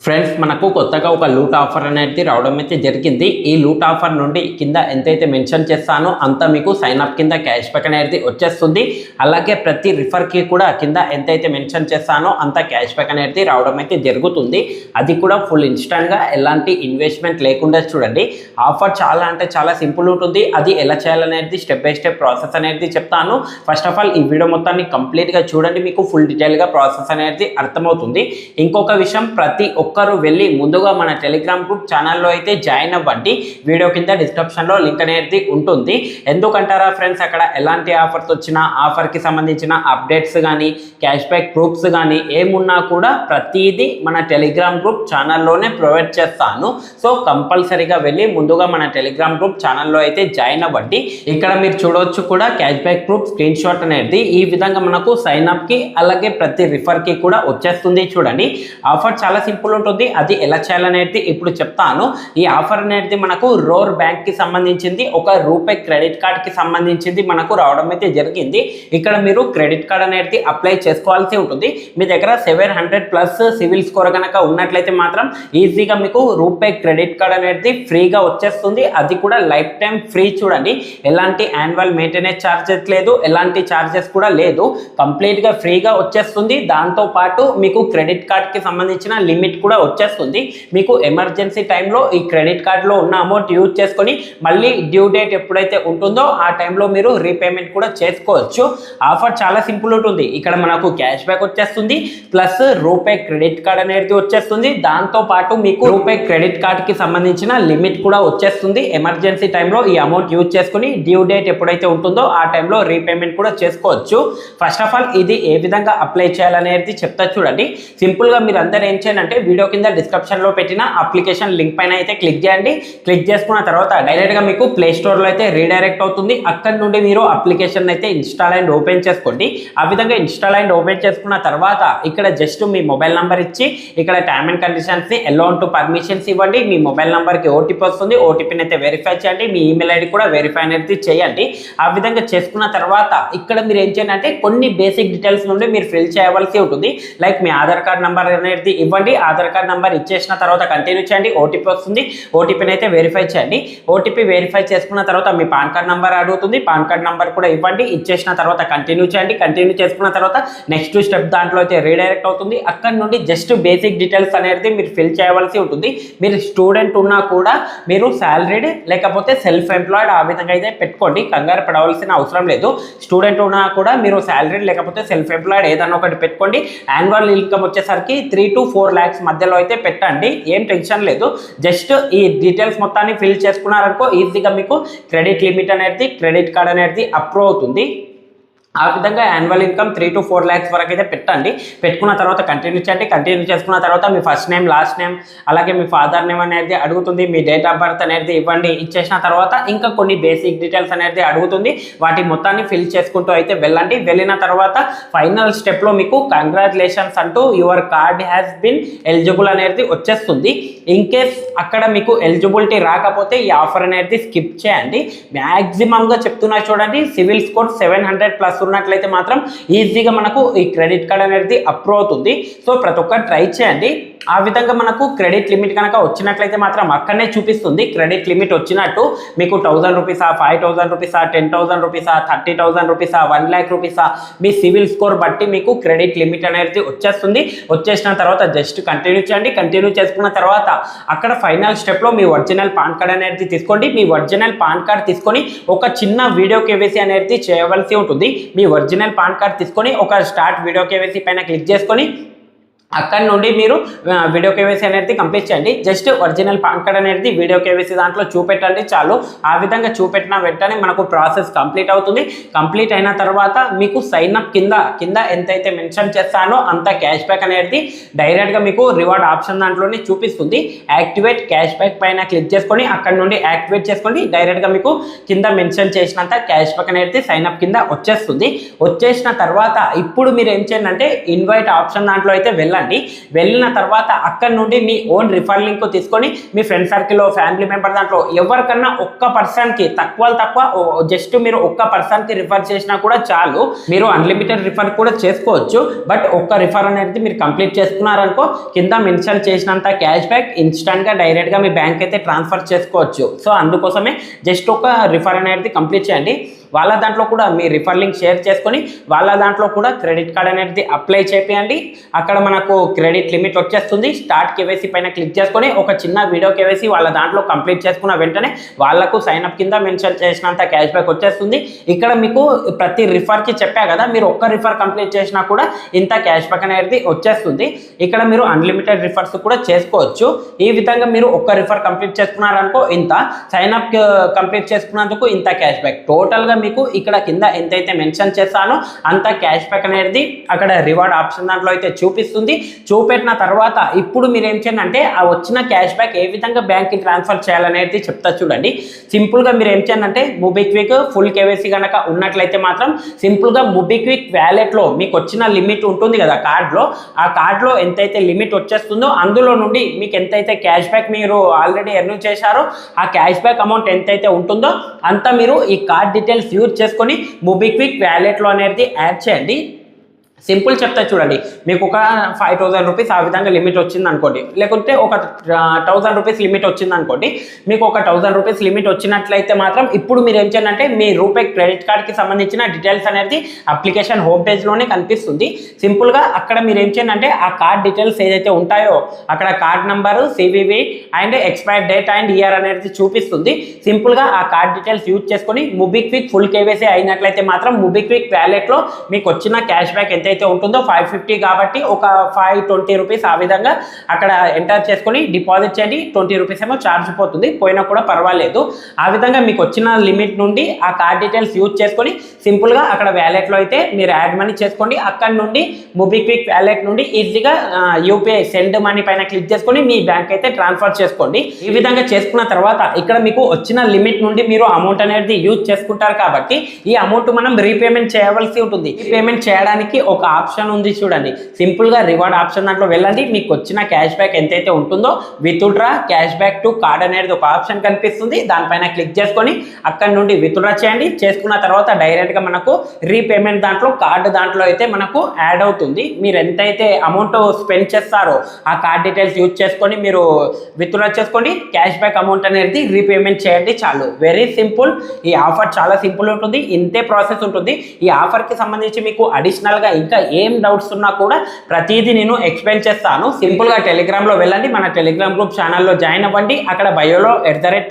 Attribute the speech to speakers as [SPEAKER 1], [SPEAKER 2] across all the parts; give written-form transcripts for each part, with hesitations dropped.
[SPEAKER 1] Friends మనకు కొత్తగా ఒక లూట్ ఆఫర్ అనేది రావడం అయితే జరిగింది. ఈ లూట్ ఆఫర్ నుండి కింద ఎంతైతే మెన్షన్ చేస్తానో అంత మీకు సైన్ అప్ కింద క్యాష్ బ్యాక్ అనేది వచ్చేస్తుంది. అలాగే ప్రతి రిఫర్కి కూడా కింద ఎంతైతే మెన్షన్ చేస్తానో అంత క్యాష్ బ్యాక్ అనేది రావడం అయితే జరుగుతుంది. అది కూడా ఫుల్ ఇన్స్టాంట్గా ఎలాంటి ఇన్వెస్ట్మెంట్ లేకుండా చూడండి. ఆఫర్ చాలా అంటే చాలా సింపుల్ ఉంటుంది. అది ఎలా చేయాలనేది స్టెప్ బై స్టెప్ ప్రాసెస్ అనేది చెప్తాను. ఫస్ట్ ఆఫ్ ఆల్ ఈ వీడియో మొత్తాన్ని కంప్లీట్గా చూడండి, మీకు ఫుల్ డీటెయిల్గా ప్రాసెస్ అనేది అర్థమవుతుంది. ఇంకొక విషయం, ప్రతి ఒక్కరు వెళ్ళి ముందుగా మన టెలిగ్రామ్ గ్రూప్ ఛానల్లో అయితే జాయిన్ అవ్వండి. వీడియో కింద డిస్క్రిప్షన్లో లింక్ అనేది ఉంటుంది. ఎందుకంటారా ఫ్రెండ్స్, అక్కడ ఎలాంటి ఆఫర్స్ వచ్చినా ఆఫర్కి సంబంధించిన అప్డేట్స్ కానీ క్యాష్ బ్యాక్ ప్రూఫ్స్ కానీ ఏమున్నా కూడా ప్రతిదీ మన టెలిగ్రామ్ గ్రూప్ ఛానల్లోనే ప్రొవైడ్ చేస్తాను. సో కంపల్సరీగా వెళ్ళి ముందుగా మన టెలిగ్రామ్ గ్రూప్ ఛానల్లో అయితే జాయిన్ అవ్వండి. ఇక్కడ మీరు చూడవచ్చు కూడా cash back proof screen shot అనేది ఈ విధంగా మనకు సైన్ అప్కి అలాగే ప్రతి రిఫర్కి కూడా వచ్చేస్తుంది. చూడండి, ఆఫర్ చాలా సింపుల్ ఉంటుంది. అది ఎలా చేయాలనేది ఇప్పుడు చెప్తాను. ఈ ఆఫర్ అనేది మనకు రోర్ బ్యాంక్కి సంబంధించింది, ఒక రూపే క్రెడిట్ కార్డ్కి సంబంధించింది మనకు రావడం అయితే జరిగింది. ఇక్కడ మీరు క్రెడిట్ కార్డ్ అనేది అప్లై చేసుకోవాల్సి ఉంటుంది. మీ దగ్గర 700+ సివిల్ స్కోర్ కనుక ఉన్నట్లయితే మాత్రం ఈజీగా మీకు రూపే క్రెడిట్ కార్డ్ అనేది ఫ్రీగా వచ్చేస్తుంది. అది కూడా లైఫ్ టైం ఫ్రీ. చూడండి, ఎలాంటి యాన్యువల్ మెయింటెనెన్స్ ఛార్జెస్ లేదు, ఎలాంటి ఛార్జెస్ కూడా లేదు, కంప్లీట్గా ఫ్రీగా వచ్చేస్తుంది. దాంతోపాటు మీకు క్రెడిట్ కార్డ్కి సంబంధించిన లిమిట్ కూడా వచ్చేస్తుంది. మీకు ఎమర్జెన్సీ టైంలో ఈ క్రెడిట్ కార్డులో ఉన్న అమౌంట్ యూజ్ చేసుకొని మళ్ళీ డ్యూ డేట్ ఎప్పుడైతే ఉంటుందో ఆ టైంలో మీరు రీపేమెంట్ కూడా చేసుకోవచ్చు. ఆఫర్ చాలా సింపుల్ ఉంటుంది. ఇక్కడ మనకు క్యాష్ బ్యాక్ వచ్చేస్తుంది, ప్లస్ రూపే క్రెడిట్ కార్డ్ అనేది వచ్చేస్తుంది. దాంతోపాటు మీకు రూపే క్రెడిట్ కార్డ్కి సంబంధించిన లిమిట్ కూడా వచ్చేస్తుంది. ఎమర్జెన్సీ టైంలో ఈ అమౌంట్ యూజ్ చేసుకుని డ్యూ డేట్ ఎప్పుడైతే ఉంటుందో ఆ టైంలో రీపేమెంట్ కూడా చేసుకోవచ్చు. ఫస్ట్ ఆఫ్ ఆల్ ఇది ఏ విధంగా అప్లై చేయాలనేది చెప్తా. చూడండి, సింపుల్గా మీరు అందరూ ఏం చేయాలంటే వీడియో కింద డిస్క్రిప్షన్లో పెట్టిన అప్లికేషన్ లింక్ పైన అయితే క్లిక్ చేయండి. క్లిక్ చేసుకున్న తర్వాత డైరెక్ట్గా మీకు ప్లే స్టోర్లో అయితే రీడైరెక్ట్ అవుతుంది. అక్కడ నుండి మీరు అప్లికేషన్ అయితే ఇన్స్టాల్ అండ్ ఓపెన్ చేసుకోండి. ఆ విధంగా ఇన్స్టాల్ అండ్ ఓపెన్ చేసుకున్న తర్వాత ఇక్కడ జస్ట్ మీ మొబైల్ నెంబర్ ఇచ్చి ఇక్కడ టర్మ్ అండ్ కండిషన్స్ని అలౌ టు పర్మిషన్స్ ఇవ్వండి. మీ మొబైల్ నెంబర్కి ఓటీపీ వస్తుంది. ఓటీపీని అయితే వెరిఫై చేయండి. మీ ఈమెయిల్ ఐడి కూడా వెరిఫై అనేది చేయండి. ఆ విధంగా చేసుకున్న తర్వాత ఇక్కడ మీరు ఏం చేయండి అంటే కొన్ని బేసిక్ డీటెయిల్స్ నుండి మీరు ఫిల్ చేయవలసి ఉంటుంది. లైక్ మీ ఆధార్ కార్డ్ నెంబర్ అనేది ఇవ్వండి. ఆధార్ కార్డ్ నెంబర్ ఇచ్చేసిన తర్వాత కంటిన్యూ చేయండి. ఓటీపీ వస్తుంది. ఓటీపీని అయితే వెరిఫై చేయండి. ఓటీపీ వెరిఫై చేసుకున్న తర్వాత మీ పాన్ కార్డ్ నెంబర్ అడుగుతుంది. పాన్ కార్డ్ నెంబర్ కూడా ఇవ్వండి. ఇచ్చేసిన తర్వాత కంటిన్యూ చేయండి. కంటిన్యూ చేసుకున్న తర్వాత నెక్స్ట్ స్టెప్ దాంట్లో అయితే రీడైరెక్ట్ అవుతుంది. అక్కడ నుండి జస్ట్ బేసిక్ డీటెయిల్స్ అనేది మీరు ఫిల్ చేయవలసి ఉంటుంది. మీరు స్టూడెంట్ ఉన్నా కూడా మీరు సాలరీడ్ లేకపోతే సెల్ఫ్ ఎంప్లాయిడ్ ఆ విధంగా అయితే పెట్టుకోండి. కంగారు పడవలసిన అవసరం లేదు. స్టూడెంట్ ఉన్నా కూడా మీరు సాలరీడ్ లేకపోతే సెల్ఫ్ ఎంప్లాయిడ్ ఏదైనా ఒకటి పెట్టుకోండి. యాన్యువల్ ఇన్కమ్ వచ్చేసరికి 3 to 4 lakhs మధ్యలో అయితే పెట్టండి. ఏం టెన్షన్ లేదు. జస్ట్ ఈ డీటెయిల్స్ మొత్తాన్ని ఫిల్ చేసుకున్నారనుకో ఈజీగా మీకు క్రెడిట్ లిమిట్ అనేది క్రెడిట్ కార్డ్ అనేది అప్రూవ్ అవుతుంది. ఆ విధంగా యాన్యువల్ ఇన్కమ్ 3 to 4 lakhs వరకు అయితే పెట్టండి. పెట్టుకున్న తర్వాత కంటిన్యూ చేయండి. కంటిన్యూ చేసుకున్న తర్వాత మీ ఫస్ట్ నేమ్, లాస్ట్ నేమ్, అలాగే మీ ఫాదర్ నేమ్ అనేది అడుగుతుంది. మీ డేట్ ఆఫ్ బర్త్ అనేది ఇవ్వండి. ఇచ్చేసిన తర్వాత ఇంకా కొన్ని బేసిక్ డీటెయిల్స్ అనేది అడుగుతుంది. వాటి మొత్తాన్ని ఫిల్ చేసుకుంటూ అయితే వెళ్ళండి. వెళ్ళిన తర్వాత ఫైనల్ స్టెప్లో మీకు కంగ్రాచులేషన్స్ అంటూ your card has been eligible అనేది వచ్చేస్తుంది. ఇన్ కేస్ అక్కడ మీకు ఎలిజిబిలిటీ రాకపోతే ఈ ఆఫర్ అనేది స్కిప్ చేయండి. మ్యాక్సిమంగా చెప్తున్నా చూడండి, సివిల్ స్కోర్ 700+ ఉన్నట్లయితే మాత్రం ఈజీగా మనకు ఈ క్రెడిట్ కార్డ్ అనేది అప్రూవ్ అవుతుంది. సో ప్రతి ఒక్కరు ట్రై చేయండి. ఆ విధంగా మనకు క్రెడిట్ లిమిట్ కనుక వచ్చినట్లయితే మాత్రం అక్కడనే చూపిస్తుంది క్రెడిట్ లిమిట్ వచ్చినట్టు. మీకు 1000 రూపీసా, 5000 రూపీసా, 10,000 రూపీసా, 30,000 రూపీసా, 1 lakh రూపీసా, మీ సివిల్ స్కోర్ బట్టి మీకు క్రెడిట్ లిమిట్ అనేది వచ్చేస్తుంది. వచ్చేసిన తర్వాత జస్ట్ కంటిన్యూ చేయండి. కంటిన్యూ చేసుకున్న తర్వాత అక్కడ ఫైనల్ స్టెప్లో మీ ఒరిజినల్ పాన్ కార్డ్ అనేది తీసుకోండి. మీ ఒరిజినల్ పాన్ కార్డ్ తీసుకొని ఒక చిన్న వీడియో కేవైసీ అనేది చేయవలసి ఉంటుంది. మీ ఒరిజినల్ పాన్ కార్డ్ తీసుకొని ఒక స్టార్ట్ వీడియో కేవైసీ పైన క్లిక్ చేసుకొని అక్కడ నుండి మీరు వీడియో కేవైసీ అనేది కంప్లీట్ చేయండి. జస్ట్ ఒరిజినల్ పాన్ కార్డ్ అనేది వీడియో కేవైసీ దాంట్లో చూపెట్టండి చాలు. ఆ విధంగా చూపెట్టిన వెంటనే మనకు ప్రాసెస్ కంప్లీట్ అవుతుంది. కంప్లీట్ అయిన తర్వాత మీకు సైన్ అప్ కింద ఎంతైతే మెన్షన్ చేస్తానో అంత క్యాష్ బ్యాక్ అనేది డైరెక్ట్గా మీకు రివార్డ్ ఆప్షన్ దాంట్లోనే చూపిస్తుంది. యాక్టివేట్ క్యాష్ బ్యాక్ పైన క్లిక్ చేసుకొని అక్కడ నుండి యాక్టివేట్ చేసుకొని డైరెక్ట్గా మీకు కింద మెన్షన్ చేసినంత క్యాష్ బ్యాక్ అనేది సైన్ అప్ కింద వచ్చేస్తుంది. వచ్చేసిన తర్వాత ఇప్పుడు మీరు ఏం చేయండి అంటే ఇన్వైట్ ఆప్షన్ దాంట్లో అయితే వెళ్ళండి. వెళ్ళండి. వెళ్ళిన తర్వాత అక్కడ నుండి మీ ఓన్ రిఫర్ లింక్ తీసుకొని మీ ఫ్రెండ్ సర్కిల్లో ఫ్యామిలీ మెంబర్ దాంట్లో ఎవరికన్నా ఒక్క పర్సన్కి తక్కువ జస్ట్ మీరు ఒక్క పర్సన్కి రిఫర్ చేసినా కూడా చాలు. మీరు అన్లిమిటెడ్ రిఫర్ కూడా చేసుకోవచ్చు. బట్ ఒక్క రిఫర్ అనేది మీరు కంప్లీట్ చేసుకున్నారనుకో కింద మెన్షన్ చేసినంత క్యాష్ బ్యాక్ ఇన్స్టెంట్గా డైరెక్ట్గా మీ బ్యాంక్ అయితే ట్రాన్స్ఫర్ చేసుకోవచ్చు. సో అందుకోసమే జస్ట్ ఒక రిఫర్ అనేది కంప్లీట్ చేయండి. వాళ్ళ దాంట్లో కూడా మీ రిఫర్ లింక్ షేర్ చేసుకొని వాళ్ళ దాంట్లో కూడా క్రెడిట్ కార్డ్ అనేది అప్లై చేయండి. అక్కడ మనకు క్రెడిట్ లిమిట్ వచ్చేస్తుంది. స్టార్ట్ కేవైసీ పైన క్లిక్ చేసుకొని ఒక చిన్న వీడియో కేవైసీ వాళ్ళ దాంట్లో కంప్లీట్ చేసుకున్న వెంటనే వాళ్ళకు సైన్అప్ కింద మెన్షన్ చేసినంత క్యాష్ బ్యాక్ వచ్చేస్తుంది. ఇక్కడ మీకు ప్రతి రిఫర్కి చెప్పా కదా, మీరు ఒక్క రిఫర్ కంప్లీట్ చేసినా కూడా ఇంత క్యాష్ బ్యాక్ అనేది వచ్చేస్తుంది. ఇక్కడ మీరు అన్లిమిటెడ్ రిఫర్స్ కూడా చేసుకోవచ్చు. ఈ విధంగా మీరు ఒక్క రిఫర్ కంప్లీట్ చేసుకున్నారనుకో ఇంత, సైన్అప్ కంప్లీట్ చేసుకున్నందుకు ఇంత క్యాష్ బ్యాక్. టోటల్గా మీకు ఇక్కడ కింద ఎంతైతే మెన్షన్ చేస్తానో అంత క్యాష్ బ్యాక్ అనేది అక్కడ రివార్డ్ ఆప్షన్ దాంట్లో అయితే చూపిస్తుంది. చూపెట్టిన తర్వాత ఇప్పుడు మీరు ఏం చేయండి అంటే ఆ వచ్చిన క్యాష్ బ్యాక్ ఏ విధంగా బ్యాంక్కి ట్రాన్స్ఫర్ చేయాలనేది చెప్తా చూడండి. సింపుల్గా మీరు ఏం చేయండి అంటే మొబిక్విక్ ఫుల్ కేవైసీ కనుక ఉన్నట్లయితే మాత్రం సింపుల్గా మొబిక్విక్ వ్యాలెట్లో మీకు వచ్చిన లిమిట్ ఉంటుంది కదా కార్డ్లో, ఆ కార్డ్లో ఎంతైతే లిమిట్ వచ్చేస్తుందో అందులో నుండి మీకు ఎంతైతే క్యాష్ బ్యాక్ మీరు ఆల్రెడీ ఎర్న్ చేశారో ఆ క్యాష్ బ్యాక్ అమౌంట్ ఎంతైతే ఉంటుందో అంతా మీరు ఈ కార్డ్ డీటెయిల్స్ యూజ్ చేసుకొని మొబిక్విక్ వ్యాలెట్లో అనేది యాడ్ చేయండి. సింపుల్ చెప్తా చూడండి. మీకు ఒక 5000 రూపీస్ ఆ విధంగా లిమిట్ వచ్చింది అనుకోండి, లేకుంటే ఒక 1000 రూపీస్ లిమిట్ వచ్చింది అనుకోండి. మీకు ఒక 1000 రూపీస్ లిమిట్ వచ్చినట్లయితే మాత్రం ఇప్పుడు మీరు ఏం చేయాలి అంటే మీ రూపే క్రెడిట్ కార్డ్కి సంబంధించిన డీటెయిల్స్ అనేది అప్లికేషన్ హోమ్ పేజ్లోనే కనిపిస్తుంది. సింపుల్గా అక్కడ మీరు ఏం చేయాలి అంటే ఆ కార్డ్ డీటెయిల్స్ ఏదైతే ఉంటాయో అక్కడ card number, CVV and expire date and year అనేది చూపిస్తుంది. సింపుల్గా ఆ కార్డ్ డీటెయిల్స్ యూజ్ చేసుకొని మొబిక్విక్ ఫుల్ కేవైసీ అయినట్లయితే మాత్రం మొబిక్విక్ వ్యాలెట్లో మీకు వచ్చిన క్యాష్ బ్యాక్ ఎంతైతే ఉంటుందో 550 కాబట్టి ఒక 520 రూపీస్ ఆ విధంగా అక్కడ ఎంటర్ చేసుకొని డిపాజిట్ చేయండి. 20 రూపీస్ ఏమో ఛార్జ్ పోతుంది, పోయినా కూడా పర్వాలేదు. ఆ విధంగా మీకు వచ్చిన లిమిట్ నుండి ఆ కార్డ్ డీటెయిల్స్ యూజ్ చేసుకొని సింపుల్గా అక్కడ వ్యాలెట్లో అయితే మీరు యాడ్ మనీ చేసుకోండి. అక్కడ నుండి మొబిక్విక్ వ్యాలెట్ నుండి ఈజీగా యూపీఐ సెండ్ మనీ పైన క్లిక్ చేసుకొని మీ బ్యాంక్ అయితే ట్రాన్స్ఫర్ చేసుకోండి. ఈ విధంగా చేసుకున్న తర్వాత ఇక్కడ మీకు వచ్చిన లిమిట్ నుండి మీరు అమౌంట్ అనేది యూజ్ చేసుకుంటారు కాబట్టి ఈ అమౌంట్ మనం రీపేమెంట్ చేయవలసి ఉంటుంది. రీపేమెంట్ చేయడానికి ఒక ఆప్షన్ ఉంది చూడండి. సింపుల్గా రివార్డ్ ఆప్షన్ దాంట్లో వెళ్ళండి. మీకు వచ్చిన క్యాష్ బ్యాక్ ఎంతైతే ఉంటుందో withdraw cash back to card అనేది ఒక ఆప్షన్ కనిపిస్తుంది. దానిపైన క్లిక్ చేసుకొని అక్కడ నుండి విత్డ్రా చేయండి. చేసుకున్న తర్వాత డైరెక్ట్గా మనకు రీపేమెంట్ దాంట్లో కార్డు దాంట్లో అయితే మనకు యాడ్ అవుతుంది. మీరు ఎంతైతే అమౌంట్ స్పెండ్ చేస్తారో ఆ కార్డ్ డీటెయిల్స్ యూజ్ చేసుకొని మీరు విత్డ్రా చేసుకోండి. క్యాష్ బ్యాక్ అమౌంట్ అనేది రీపేమెంట్ చేయండి, చాలు. Very simple. ఈ ఆఫర్ చాలా సింపుల్ ఉంటుంది, ఇంతే ప్రాసెస్ ఉంటుంది. ఈ ఆఫర్కి సంబంధించి మీకు అడిషనల్గా ఇంకా ఏం డౌట్స్ ఉన్నా కూడా ప్రతిదీ నేను ఎక్స్ప్లెయిన్ చేస్తాను. సింపుల్గా టెలిగ్రామ్లో వెళ్ళండి, మన టెలిగ్రామ్ గ్రూప్ ఛానల్లో జాయిన్ అవ్వండి. అక్కడ బయోలో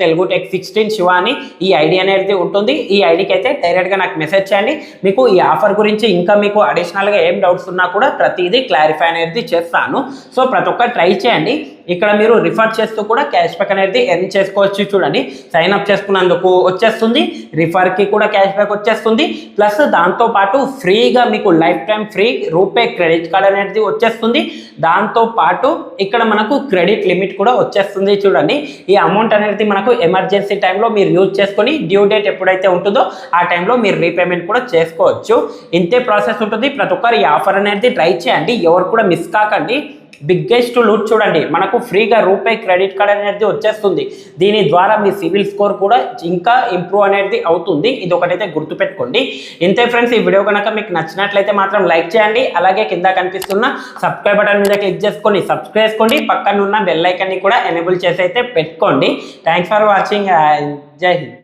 [SPEAKER 1] @telugu-tech16 శివ అని ఈ ఐడి అనేది ఉంటుంది. ఈ ఐడికి అయితే డైరెక్ట్గా నాకు మెసేజ్ చేయండి. మీకు ఈ ఆఫర్ గురించి ఇంకా మీకు అడిషనల్గా ఏం డౌట్స్ ఉన్నా కూడా ప్రతిదీ క్లారిఫై అనేది చేస్తాను. సో ప్రతి ఒక్కరు ట్రై చేయండి. ఇక్కడ మీరు రిఫర్ చేస్తూ కూడా క్యాష్ బ్యాక్ అనేది ఎర్న్ చేసుకోవచ్చు. చూడండి, సైన్ అప్ చేసుకున్నందుకు వచ్చేస్తుంది, రిఫర్కి కూడా క్యాష్ బ్యాక్ వచ్చేస్తుంది, ప్లస్ దాంతోపాటు ఫ్రీగా మీకు life time free RuPay credit card అనేది వచ్చేస్తుంది. దాంతోపాటు ఇక్కడ మనకు క్రెడిట్ లిమిట్ కూడా వచ్చేస్తుంది. చూడండి, ఈ అమౌంట్ అనేది మనకు ఎమర్జెన్సీ టైంలో మీరు యూజ్ చేసుకొని డ్యూ డేట్ ఎప్పుడైతే ఉంటుందో ఆ టైంలో మీరు రీపేమెంట్ కూడా చేసుకోవచ్చు. ఇంతే ప్రాసెస్ ఉంటుంది. ప్రతి ఒక్కరు ఈ ఆఫర్ అనేది ట్రై చేయండి, ఎవరు కూడా మిస్ కాకండి. బిగ్గెస్ట్ లూట్ చూడండి, మనకు ఫ్రీగా రూపే క్రెడిట్ కార్డ్ అనేది వచ్చేస్తుంది. దీని ద్వారా మీ సివిల్ స్కోర్ కూడా ఇంకా ఇంప్రూవ్ అనేది అవుతుంది. ఇది ఒకటైతే గుర్తుపెట్టుకోండి. ఇంతే ఫ్రెండ్స్, ఈ వీడియో కనుక మీకు నచ్చినట్లయితే మాత్రం లైక్ చేయండి. అలాగే కింద కనిపిస్తున్న సబ్స్క్రైబ్ బటన్ మీద క్లిక్ చేసుకొని సబ్స్క్రైబ్ చేసుకోండి. పక్కన ఉన్న బెల్ ఐకాన్ని కూడా ఎనేబుల్ చేసి అయితే పెట్టుకోండి. Thanks for watching. జై హింద్.